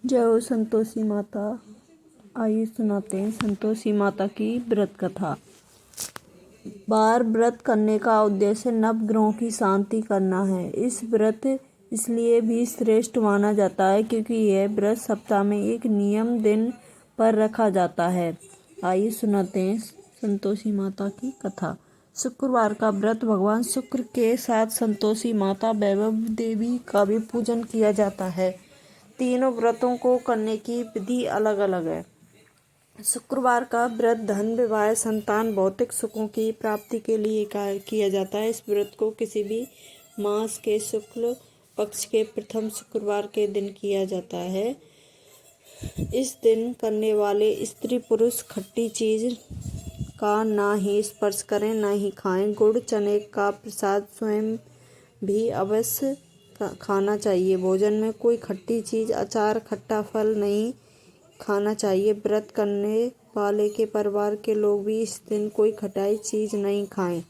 जय हो संतोषी माता। आइए सुनाते हैं संतोषी माता की व्रत कथा। बार व्रत करने का उद्देश्य नवग्रहों की शांति करना है। इस व्रत इसलिए भी श्रेष्ठ माना जाता है क्योंकि यह व्रत सप्ताह में एक नियम दिन पर रखा जाता है। आइए सुनाते हैं संतोषी माता की कथा। शुक्रवार का व्रत भगवान शुक्र के साथ संतोषी माता वैभव देवी का भी पूजन किया जाता है। तीनों व्रतों को करने की विधि अलग अलग है। शुक्रवार का व्रत धन, विवाह, संतान, भौतिक सुखों की प्राप्ति के लिए किया जाता है। इस व्रत को किसी भी मास के शुक्ल पक्ष के प्रथम शुक्रवार के दिन किया जाता है। इस दिन करने वाले स्त्री पुरुष खट्टी चीज का ना ही स्पर्श करें, ना ही खाएं। गुड़ चने का प्रसाद स्वयं भी अवश्य खाना चाहिए। भोजन में कोई खट्टी चीज, अचार, खट्टा फल नहीं खाना चाहिए। व्रत करने वाले के परिवार के लोग भी इस दिन कोई खटाई चीज नहीं खाएं।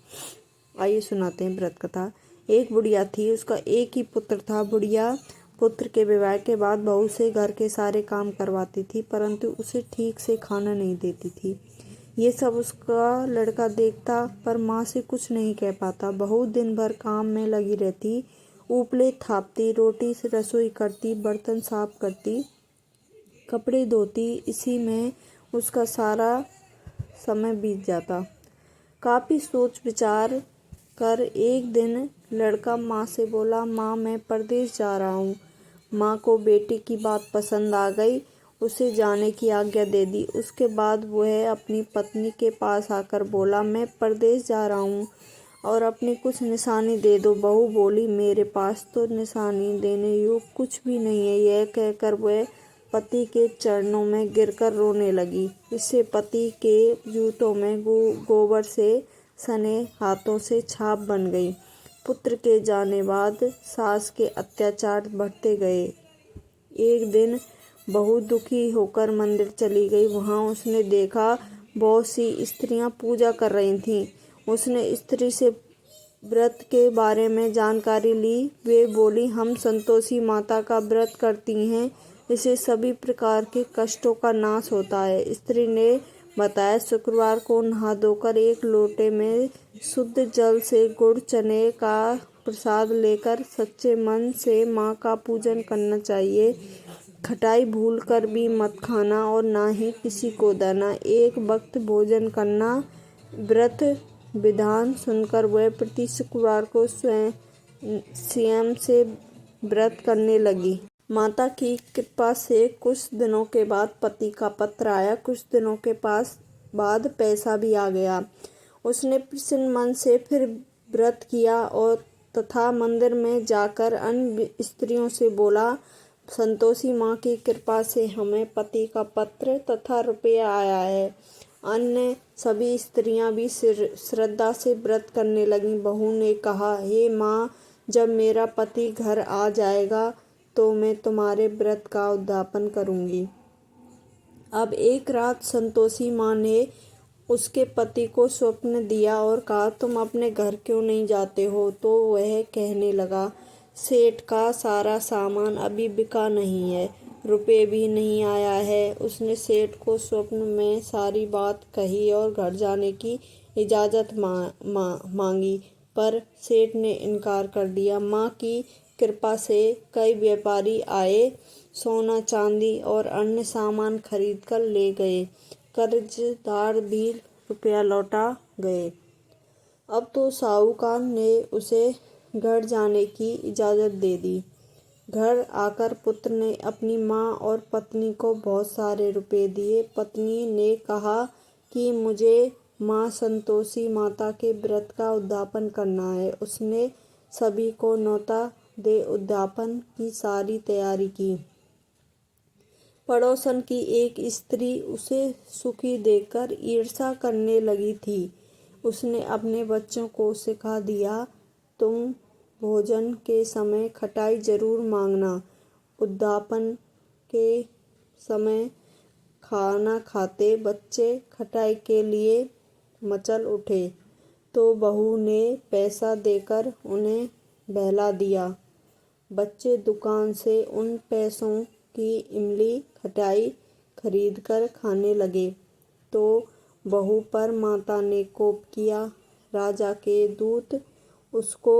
आइए सुनाते हैं व्रत कथा। एक बुढ़िया थी, उसका एक ही पुत्र था। बुढ़िया पुत्र के विवाह के बाद बहू से घर के सारे काम करवाती थी, परंतु उसे ठीक से खाना नहीं देती थी। ये सब उसका लड़का देखता पर माँ से कुछ नहीं कह पाता। बहू दिन भर काम में लगी रहती, उपले थापती, रोटी से रसोई करती, बर्तन साफ करती, कपड़े धोती। इसी में उसका सारा समय बीत जाता। काफी सोच विचार कर एक दिन लड़का माँ से बोला, माँ मैं परदेश जा रहा हूँ। माँ को बेटी की बात पसंद आ गई, उसे जाने की आज्ञा दे दी। उसके बाद वह अपनी पत्नी के पास आकर बोला, मैं परदेश जा रहा हूँ और अपनी कुछ निशानी दे दो। बहू बोली, मेरे पास तो निशानी देने योग्य कुछ भी नहीं है। यह कहकर वह पति के चरणों में गिरकर रोने लगी। इससे पति के जूतों में गोबर से सने हाथों से छाप बन गई। पुत्र के जाने बाद सास के अत्याचार बढ़ते गए। एक दिन बहू दुखी होकर मंदिर चली गई। वहां उसने देखा बहुत सी स्त्रियां पूजा कर रही थीं। उसने स्त्री से व्रत के बारे में जानकारी ली। वे बोली, हम संतोषी माता का व्रत करती हैं, इससे सभी प्रकार के कष्टों का नाश होता है। स्त्री ने बताया, शुक्रवार को नहा धोकर एक लोटे में शुद्ध जल से गुड़ चने का प्रसाद लेकर सच्चे मन से माँ का पूजन करना चाहिए। खटाई भूल कर भी मत खाना और ना ही किसी को देना। एक वक्त भोजन करना। व्रत विधान सुनकर वह प्रति शुक्रवार को स्वयं से व्रत करने लगी। माता की कृपा से कुछ दिनों के बाद पति का पत्र आया। कुछ दिनों के बाद पैसा भी आ गया। उसने प्रसन्न मन से फिर व्रत किया और तथा मंदिर में जाकर अन्य स्त्रियों से बोला, संतोषी माँ की कृपा से हमें पति का पत्र तथा रुपया आया है। अन्य सभी स्त्रियां भी श्रद्धा से व्रत करने लगीं। बहू ने कहा, हे माँ, जब मेरा पति घर आ जाएगा तो मैं तुम्हारे व्रत का उद्यापन करूंगी। अब एक रात संतोषी माँ ने उसके पति को स्वप्न दिया और कहा, तुम अपने घर क्यों नहीं जाते हो? तो वह कहने लगा, सेठ का सारा सामान अभी बिका नहीं है, रुपये भी नहीं आया है। उसने सेठ को स्वप्न में सारी बात कही और घर जाने की इजाज़त मांगी, पर सेठ ने इनकार कर दिया। माँ की कृपा से कई व्यापारी आए, सोना चांदी और अन्य सामान खरीद कर ले गए। कर्जदार भी रुपया लौटा गए। अब तो साहूकार ने उसे घर जाने की इजाज़त दे दी। घर आकर पुत्र ने अपनी माँ और पत्नी को बहुत सारे रुपए दिए। पत्नी ने कहा कि मुझे माँ संतोषी माता के व्रत का उद्यापन करना है। उसने सभी को न्योता दे उद्यापन की सारी तैयारी की। पड़ोसन की एक स्त्री उसे सुखी देखकर ईर्ष्या करने लगी थी। उसने अपने बच्चों को सिखा दिया, तुम भोजन के समय खटाई जरूर मांगना। उद्यापन के समय खाना खाते बच्चे खटाई के लिए मचल उठे तो बहू ने पैसा देकर उन्हें बहला दिया। बच्चे दुकान से उन पैसों की इमली खटाई खरीदकर खाने लगे तो बहू पर माता ने कोप किया। राजा के दूत उसको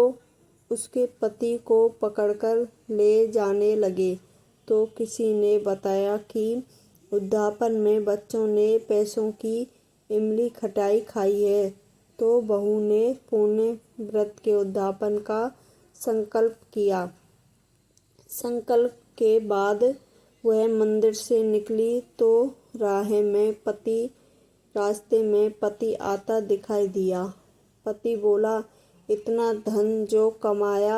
उसके पति को पकड़कर ले जाने लगे तो किसी ने बताया कि उद्यापन में बच्चों ने पैसों की इमली खटाई खाई है। तो बहू ने पूर्ण व्रत के उद्यापन का संकल्प किया। संकल्प के बाद वह मंदिर से निकली तो रास्ते में पति आता दिखाई दिया। पति बोला, इतना धन जो कमाया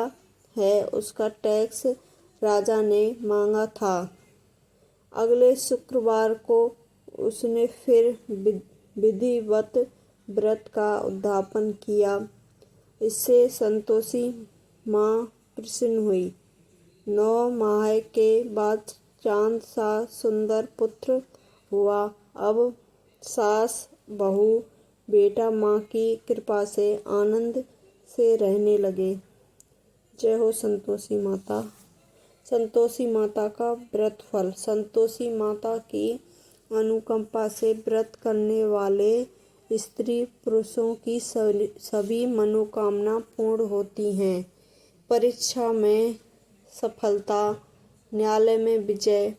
है उसका टैक्स राजा ने मांगा था। अगले शुक्रवार को उसने फिर विधिवत व्रत का उद्यापन किया। इससे संतोषी माँ प्रसन्न हुई। 9 माह के बाद चांद सा सुंदर पुत्र हुआ। अब सास बहू बेटा माँ की कृपा से आनंद से रहने लगे। जय हो संतोषी माता। संतोषी माता का व्रत फल। संतोषी माता की अनुकंपा से व्रत करने वाले स्त्री पुरुषों की सभी मनोकामना पूर्ण होती हैं। परीक्षा में सफलता, न्यायालय में विजय,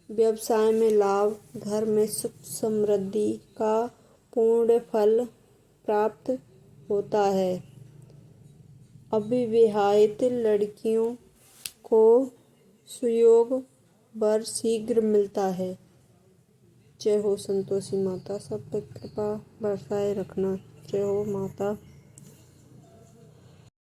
व्यवसाय में लाभ, घर में सुख समृद्धि का पूर्ण फल प्राप्त होता है। अविवाहित लड़कियों को सुयोग वर शीघ्र मिलता है। जय हो संतोषी माता। सब पे कृपा बरसाए रखना। जय हो माता।